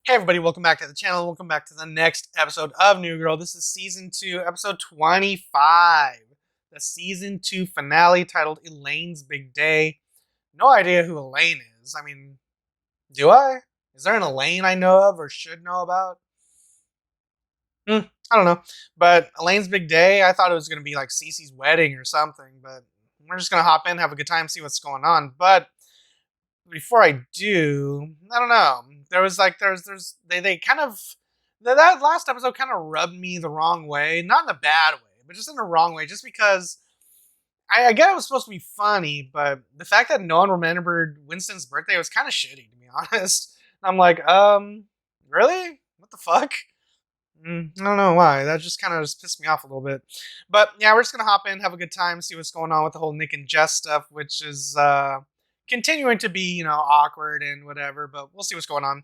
Hey everybody, welcome back to the channel. Welcome back to the next episode of New Girl. This is Season 2, Episode 25. The Season 2 finale titled Elaine's Big Day. No idea who Elaine is. I mean, do I? Is there an Elaine I know of or should know about? I don't know. But Elaine's Big Day, I thought it was going to be like Cece's wedding or something. But we're just going to hop in, have a good time, see what's going on. But before I do, I don't know. They kind of that last episode kind of rubbed me the wrong way, not in a bad way, but just in the wrong way. Just because I get it was supposed to be funny, but the fact that no one remembered Winston's birthday was kind of shitty, to be honest. And I'm like, really? What the fuck? I don't know why. That just kind of just pissed me off a little bit. But yeah, we're just gonna hop in, have a good time, see what's going on with the whole Nick and Jess stuff, which is continuing to be, awkward and whatever, but we'll see what's going on.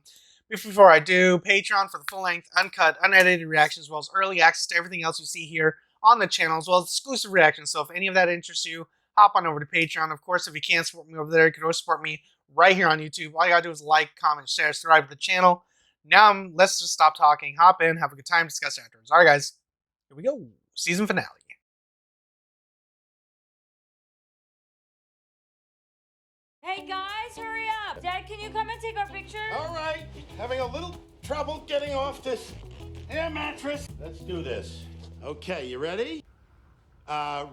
Before I do, Patreon for the full-length, uncut, unedited reactions, as well as early access to everything else you see here on the channel, as well as exclusive reactions. So if any of that interests you, hop on over to Patreon. Of course, if you can't support me over there, you can always support me right here on YouTube. All you gotta do is like, comment, share, subscribe to the channel. Now, let's just stop talking, hop in, have a good time, discuss afterwards. All right, guys, here we go. Season finale. Hey guys, hurry up! Dad, can you come and take our picture? All right, having a little trouble getting off this air mattress. Let's do this. Okay, you ready?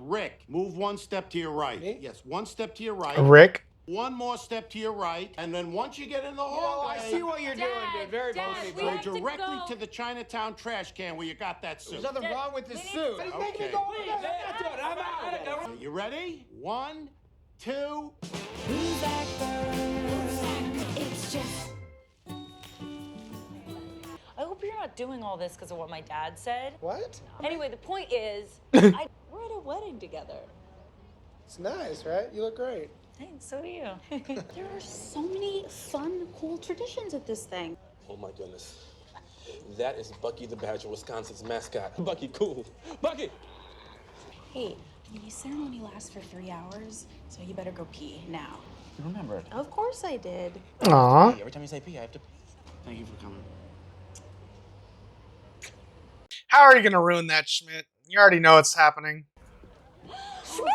Rick, move one step to your right. Me? Yes, one step to your right. Rick? One more step to your right, and then once you get in the Oh, hallway, I see what you're doing, dude. Very Dad, funny, we go bro. have to directly go. to the Chinatown trash can where you got that suit. There's nothing Dad, wrong with this we need suit. to- He's making me Okay. go over there. I'm not doing it. I'm out of it. You ready? 1, 2. Who's back first? It's just... I hope you're not doing all this because of what my dad said. What? Anyway, the point is, we're at a wedding together. It's nice, right? You look great. Thanks, so do you. There are so many fun, cool traditions at this thing. Oh my goodness. That is Bucky the Badger, Wisconsin's mascot. Bucky, cool. Bucky! Hey, the ceremony lasts for 3 hours, so you better go pee now. You remembered. Of course I did. Aww. Every time you say pee, I have to. Thank you for coming. How are you gonna ruin that, Schmidt? You already know it's happening. Schmidt!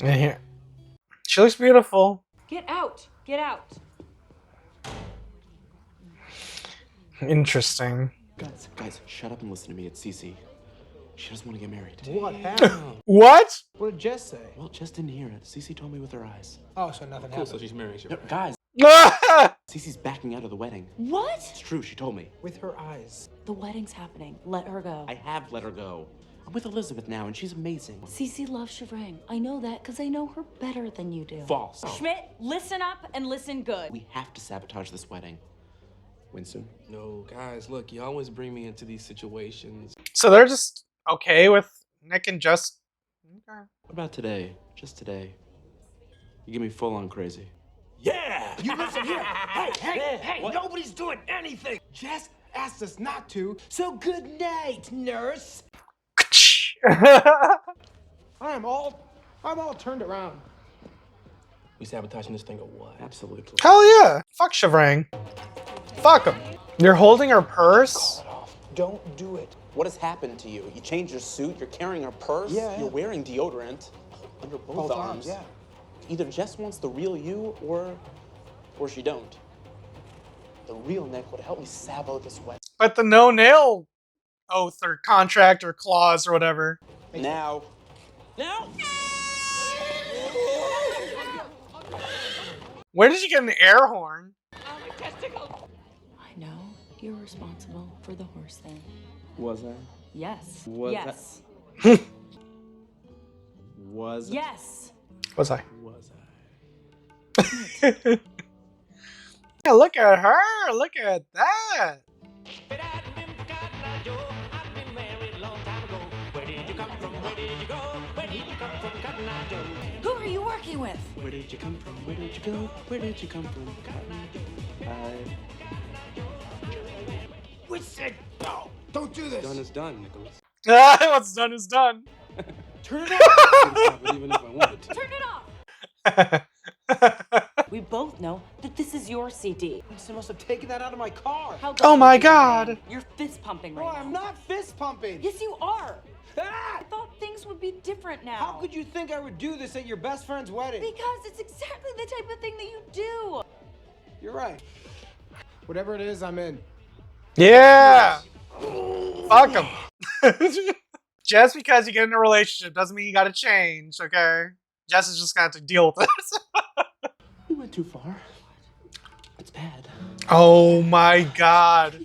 Yeah, here. She looks beautiful. Get out! Get out! Interesting. Guys, shut up and listen to me. It's Cece. She doesn't want to get married. What happened? What? What did Jess say? Well, just didn't hear it. Cece told me with her eyes. Oh, so nothing Cool, happened. so she's marrying you. No, guys, Cece's backing out of the wedding. What? It's true, she told me. With her eyes. The wedding's happening. Let her go. I have let her go. I'm with Elizabeth now, and she's amazing. Cece loves Chevrang. I know that because I know her better than you do. False. Schmidt, listen up and listen good. We have to sabotage this wedding. Winston? No, guys, look, you always bring me into these situations. So they're just okay with Nick and Jess. Okay. What about today? Just today. You get me full on crazy. Yeah! You listen here. Hey, nobody's doing anything. Jess asked us not to, so good night, nurse. I'm all turned around. We sabotaging this thing or what? Absolutely. Hell yeah. Fuck Chevrang. Fuck him. You're holding her purse? Don't do it. What has happened to you? You changed your suit, you're carrying her purse, Yeah. you're wearing deodorant under both arms. Yeah. Either Jess wants the real you or she don't. The real Nick would help me sabotage this wedding. But the no-nail oath or contract or clause or whatever. Now. Where did you get an air horn? I know you're responsible for the horse thing. Was I? Yes. Was yes. Was Yes. Was I? Was I? Yeah, look at her. Look at that. Who are you working with? Where did you come from? Where did you go? Where did you come from? Cotton. Winston, no, don't do this. Done is done, Nicholas. What's done is done. Turn it off. Even if I wanted to. Turn it off! We We both know that this is your CD. Winston must have taken that out of my car. How Oh my dare you, God. man. You're fist pumping right Oh, now. I'm not fist pumping. Yes, you are. Ah! I thought things would be different now. How could you think I would do this at your best friend's wedding? Because it's exactly the type of thing that you do. You're right. Whatever it is, I'm in. Yeah. Fuck him. Just because you get in a relationship doesn't mean you gotta change, okay? Jess is just gonna have to deal with this. You went too far. It's bad. Oh my God.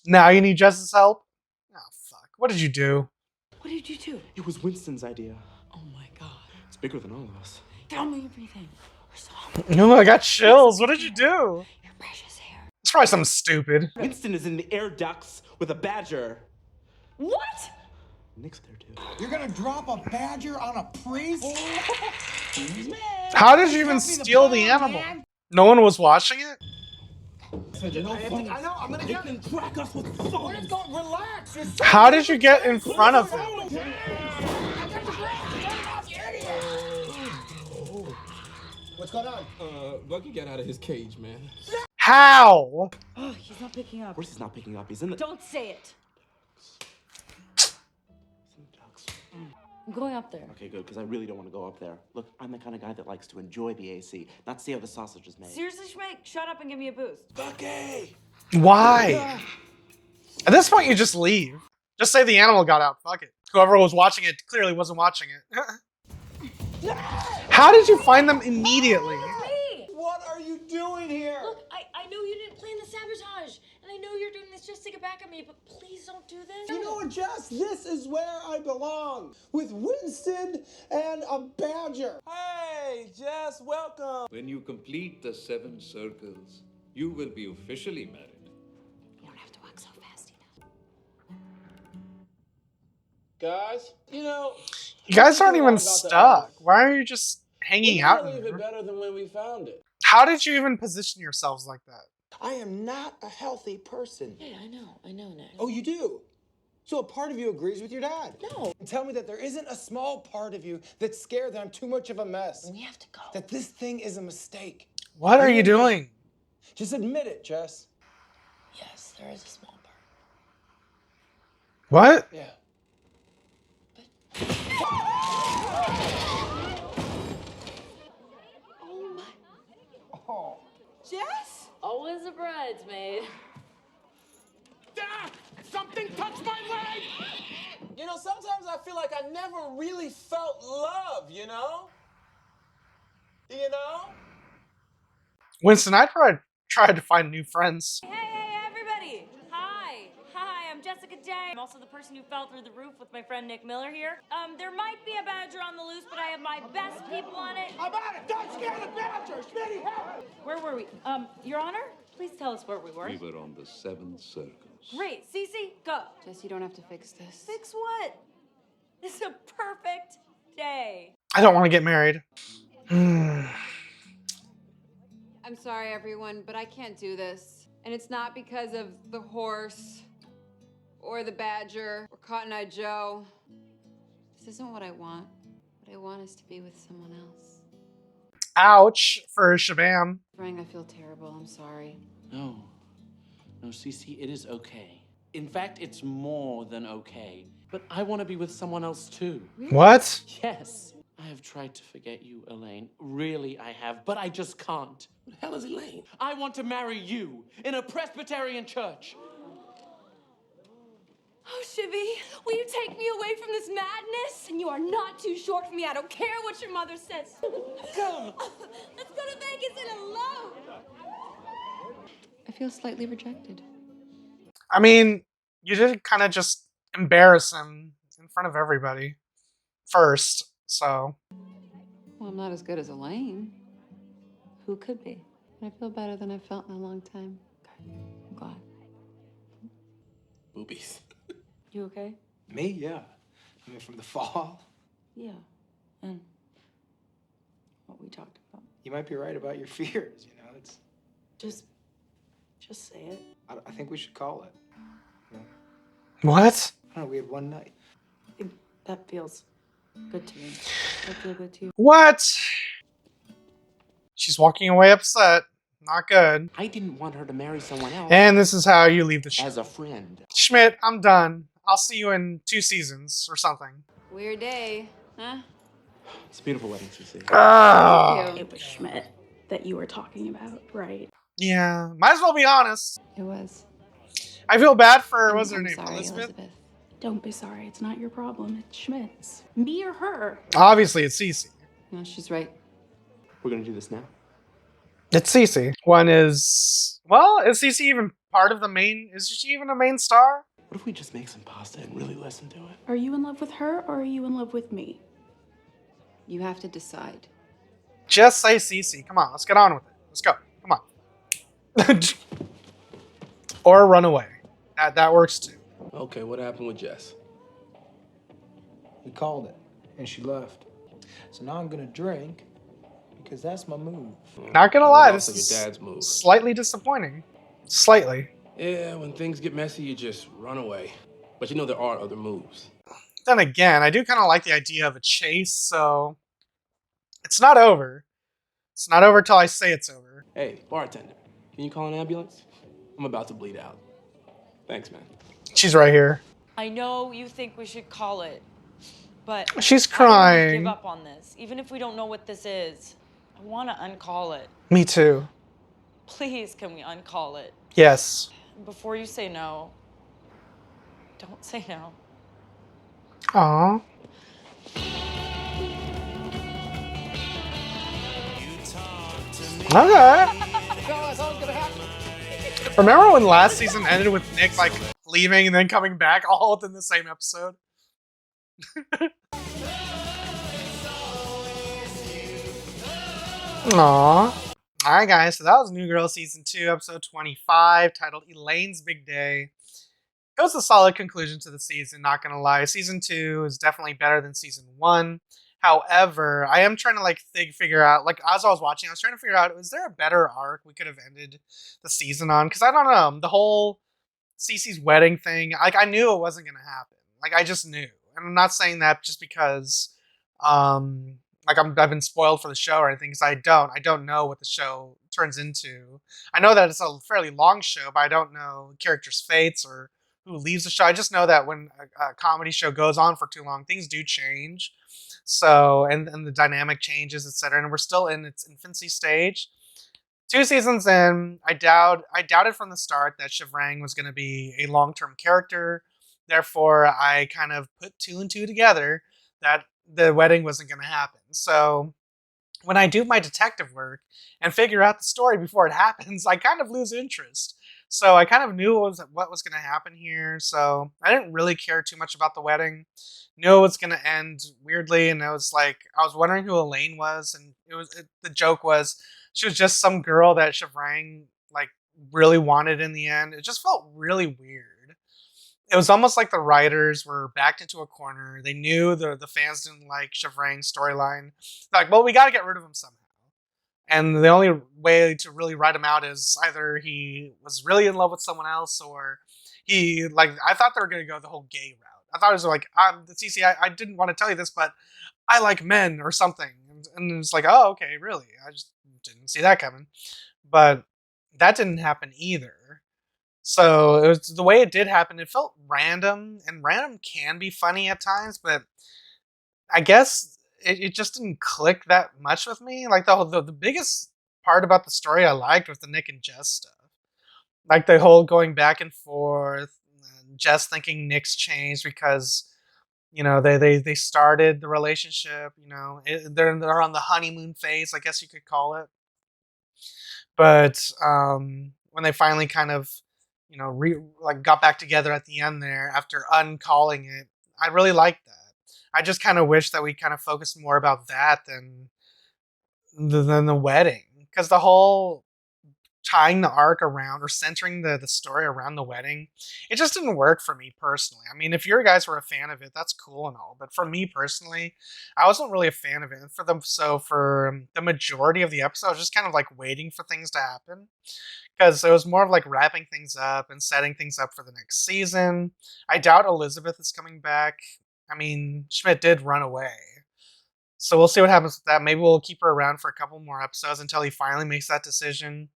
Now you need Jess's help? Oh, fuck. What did you do? What did you do? It was Winston's idea. Oh my God. It's bigger than all of us. Tell me everything. We're so No, I got chills. What did you do? your precious hair. It's probably something stupid. Winston is in the air ducts with a badger. What? Nick's there too. You're gonna drop a badger on a priest? How did you even steal the animal? No one was watching it? I know, I'm gonna get him. Track us with phones. Relax. How did you get in front of him? What's going on? Bucky got out of his cage, man. How? Oh, he's not picking up. Of course he's not picking up. He's in the Don't say it. ducts. I'm going up there. Okay, good, because I really don't want to go up there. Look, I'm the kind of guy that likes to enjoy the AC, not see how the sausage is made. Seriously, Schmick, shut up and give me a boost. Bucky! Why? At this point, you just leave. Just say the animal got out. Fuck it. Whoever was watching it clearly wasn't watching it. How did you find them immediately? Me! What are you doing here? Look, I know you didn't plan the sabotage, and I know you're doing this just to get back at me, but please don't do this. You know what, Jess? This is where I belong. With Winston and a badger. Hey, Jess, welcome. When you complete the 7 circles, you will be officially married. You don't have to walk so fast, Guys, you know, You guys aren't Think a even lot about the stuck. house. Why are you just We hanging need out to in leave it there? better than when we found it. How did you even position yourselves like that? I am not a healthy person. Hey, I know, Nick. Oh, you do? So a part of you agrees with your dad? No. Tell me that there isn't a small part of you that's scared that I'm too much of a mess. We have to go. That this thing is a mistake. What are you doing? Just admit it, Jess. Yes, there is a small part. What? Yeah. Oh my. Oh. Jess? Always a bridesmaid. Ah! Something touched my leg! You know, sometimes I feel like I never really felt love, you know? You know? Winston, I'd probably try to find new friends. Hey, everybody! Hi, I'm Jessica Day. I'm also the person who fell through the roof with my friend Nick Miller here. There might be a badger on the loose, but I have my best people on it. I'm on it! Don't scare the badger! Smitty, help! Where were we? Your Honor, please tell us where we were. We were on the 7 circles. Great, Cece, go. Jess, you don't have to fix this. Fix what? This is a perfect day. I don't want to get married. I'm sorry, everyone, but I can't do this. And it's not because of the horse, or the badger, or Cotton Eye Joe. This isn't what I want. What I want is to be with someone else. Ouch for Shabam. Frank, I feel terrible. I'm sorry. No. No, Cece, it is okay. In fact, it's more than okay. But I want to be with someone else too. What? Yes. I have tried to forget you, Elaine. Really, I have, but I just can't. What the hell is Elaine? I want to marry you in a Presbyterian church. Oh, Shibby, will you take me away from this madness? And you are not too short for me. I don't care what your mother says. Come. Let's go to Vegas and alone. I feel slightly rejected. I mean, you did kind of just embarrass him in front of everybody first, so. Well, I'm not as good as Elaine. Who could be? I feel better than I've felt in a long time. Okay. I'm glad. Boobies. You okay? Me? Yeah. I mean, from the fall. Yeah. And what we talked about. You might be right about your fears, you know? It's. Just say it. I think we should call it. What? I don't know, we had one night. That feels good to me. That feel good to you? What? She's walking away upset. Not good. I didn't want her to marry someone else. And this is how you leave the show. As a friend. Schmidt, I'm done. I'll see you in 2 seasons or something. Weird day, huh? It's a beautiful wedding, Cece. It was Schmidt that you were talking about, right? Yeah, might as well be honest. It was. I feel bad for, what's her I'm name, sorry, Elizabeth? Don't be sorry. It's not your problem. It's Schmidt's. Me or her? Obviously, it's Cece. No, she's right. We're gonna do this now? It's Cece. One is, well, is Cece even part of the main, is she even a main star? What if we just make some pasta and really listen to it? Are you in love with her or are you in love with me? You have to decide. Just say Cece. Come on, let's get on with it. Let's go. Come on. Or run away. That works too. Okay, what happened with Jess? We called it, and she left. So now I'm gonna drink, because that's my move. Not gonna That lie, was this also is your dad's move. slightly disappointing. Slightly. Yeah, when things get messy, you just run away. But you know there are other moves. Then again, I do kind of like the idea of a chase, so it's not over. It's not over till I say it's over. Hey, bartender, can you call an ambulance? I'm about to bleed out. Thanks, man. She's right here. I know you think we should call it, but She's I don't wanna crying. give up on this, even if we don't know what this is. I want to uncall it. Me too. Please, can we uncall it? Yes. Before you say no, don't say no. Aww. Okay. Remember when last season ended with Nick like leaving and then coming back all within the same episode? Aww. Alright guys, so that was New Girl Season 2, Episode 25, titled Elaine's Big Day. It was a solid conclusion to the season, not gonna lie. Season 2 is definitely better than Season 1. However, I am trying to like figure out, like as I was watching, I was trying to figure out, is there a better arc we could have ended the season on? Because I don't know, the whole Cece's wedding thing, like I knew it wasn't gonna happen. Like I just knew. And I'm not saying that just because like I've been spoiled for the show or anything, because I don't know what the show turns into. I know that it's a fairly long show, but I don't know characters' fates or who leaves the show. I just know that when a comedy show goes on for too long, things do change. So and the dynamic changes, etc. And we're still in its infancy stage. 2 seasons in, I doubted from the start that Shivrang was going to be a long-term character. Therefore, I kind of put 2 and 2 together that the wedding wasn't going to happen. So when I do my detective work and figure out the story before it happens, I kind of lose interest. So I kind of knew what was going to happen here. So I didn't really care too much about the wedding. Knew it was going to end weirdly, and I was wondering who Elaine was, and the joke was she was just some girl that Shivrang like really wanted in the end. It just felt really weird. It was almost like the writers were backed into a corner. They knew the fans didn't like Shivrang's storyline. Like, well, we got to get rid of him somehow. And the only way to really write him out is either he was really in love with someone else, or he, like, I thought they were going to go the whole gay route. I thought it was like, Cece, I didn't want to tell you this, but I like men or something. And it's like, oh, okay, really? I just didn't see that coming. But that didn't happen either. So it was the way it did happen. It felt random, and random can be funny at times, but I guess it just didn't click that much with me. Like the biggest part about the story I liked was the Nick and Jess stuff. Like the whole going back and forth, Jess thinking Nick's changed because they started the relationship. They're on the honeymoon phase, I guess you could call it. But when they finally kind of got back together at the end there after uncalling it, I really liked that. I just kind of wish that we kind of focused more about that than the wedding, because the whole tying the arc around or centering the story around the wedding, it just didn't work for me personally. I mean, if you guys were a fan of it, that's cool and all, but for me personally, I wasn't really a fan of it. And for the majority of the episode, I was just kind of like waiting for things to happen, because it was more of like wrapping things up and setting things up for the next season. I doubt Elizabeth is coming back. I mean, Schmidt did run away. So we'll see what happens with that. Maybe we'll keep her around for a couple more episodes until he finally makes that decision.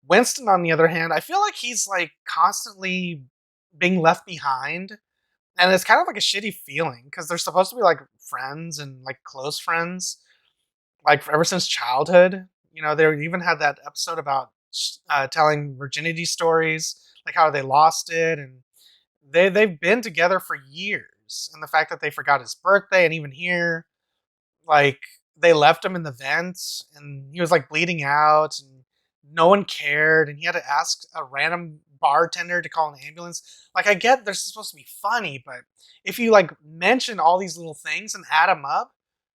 Winston, on the other hand, I feel like he's like constantly being left behind. And it's kind of like a shitty feeling because they're supposed to be like friends and like close friends, like ever since childhood. They even had that episode about telling virginity stories, like how they lost it, and they've been together for years. And the fact that they forgot his birthday, and even here, like they left him in the vent, and he was like bleeding out, and no one cared, and he had to ask a random bartender to call an ambulance. Like I get they're supposed to be funny, but if you like mention all these little things and add them up,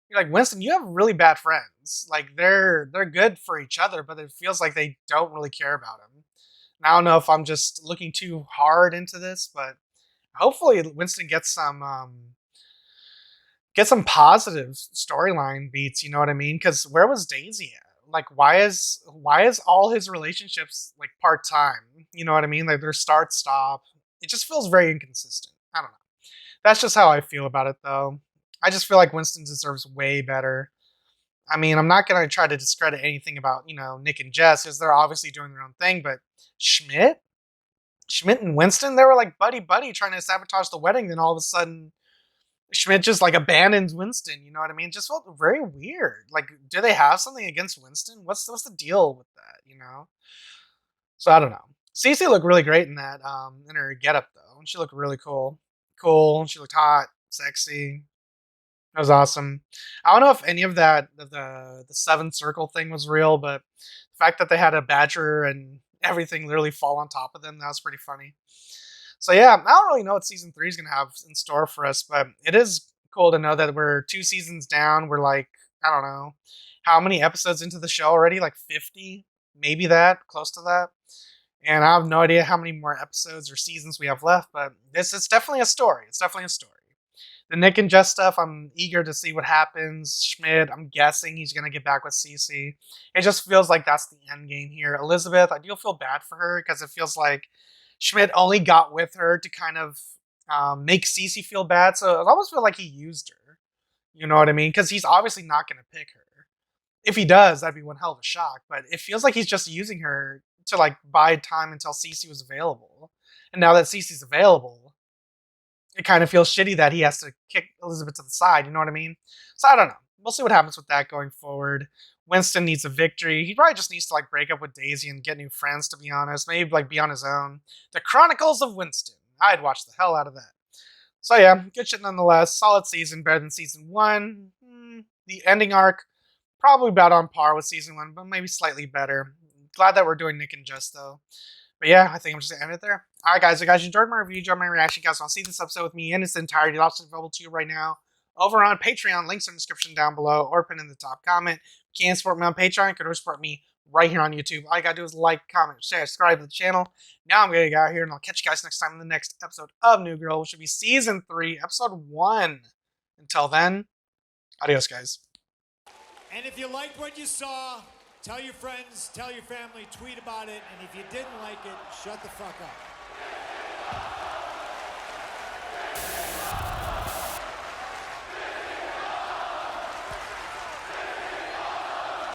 you're like, Winston, you have really bad friends. Like they're good for each other, but it feels like they don't really care about him. And I don't know if I'm just looking too hard into this, but hopefully Winston get some positive storyline beats. You know what I mean? Because where was Daisy at? Like, why is all his relationships like part time? You know what I mean? Like they're start stop. It just feels very inconsistent. I don't know. That's just how I feel about it, though. I just feel like Winston deserves way better. I mean, I'm not gonna try to discredit anything about Nick and Jess because they're obviously doing their own thing, but Schmidt, Schmidt and Winston, they were like buddy buddy trying to sabotage the wedding. Then all of a sudden, Schmidt just like abandons Winston. You know what I mean? It just felt very weird. Like, do they have something against Winston? What's the deal with that? So I don't know. Cece looked really great in that in her getup though. She looked really cool. Cool. She looked hot, sexy. That was awesome. I don't know if any of that the seven circle thing was real, but the fact that they had a badger and everything literally fall on top of them, that was pretty funny. So yeah, I don't really know what season 3 is gonna have in store for us, but it is cool to know that we're 2 seasons down. We're like, I don't know, how many episodes into the show already? Like 50, maybe that, close to that. And I have no idea how many more episodes or seasons we have left, but this is definitely a story. It's definitely a story. The Nick and Jess stuff, I'm eager to see what happens. Schmidt, I'm guessing he's going to get back with Cece. It just feels like that's the end game here. Elizabeth, I do feel bad for her because it feels like Schmidt only got with her to kind of make Cece feel bad. So I almost feel like he used her. You know what I mean? Because he's obviously not going to pick her. If he does, that'd be one hell of a shock. But it feels like he's just using her to like buy time until Cece was available. And now that Cece's available, it kind of feels shitty that he has to kick Elizabeth to the side. You know what I mean? So I don't know. We'll see what happens with that going forward. Winston needs a victory. He probably just needs to like break up with Daisy and get new friends, to be honest. Maybe like be on his own. The Chronicles of Winston. I'd watch the hell out of that. So yeah, good shit nonetheless. Solid season, better than season 1. The ending arc, probably about on par with season 1, but maybe slightly better. Glad that we're doing Nick and Jess though. But yeah, I think I'm just going to end it there. Alright guys, if you guys enjoyed my review, enjoyed my reaction, you guys want to see this episode with me in its entirety, it's available to you right now over on Patreon. Links in the description down below or pinned in the top comment. If you can't support me on Patreon, you can always support me right here on YouTube. All you gotta do is like, comment, share, subscribe to the channel. Now I'm gonna get out here and I'll catch you guys next time in the next episode of New Girl, which will be season 3, episode 1. Until then, adios guys. And if you liked what you saw, tell your friends, tell your family, tweet about it, and if you didn't like it, shut the fuck up.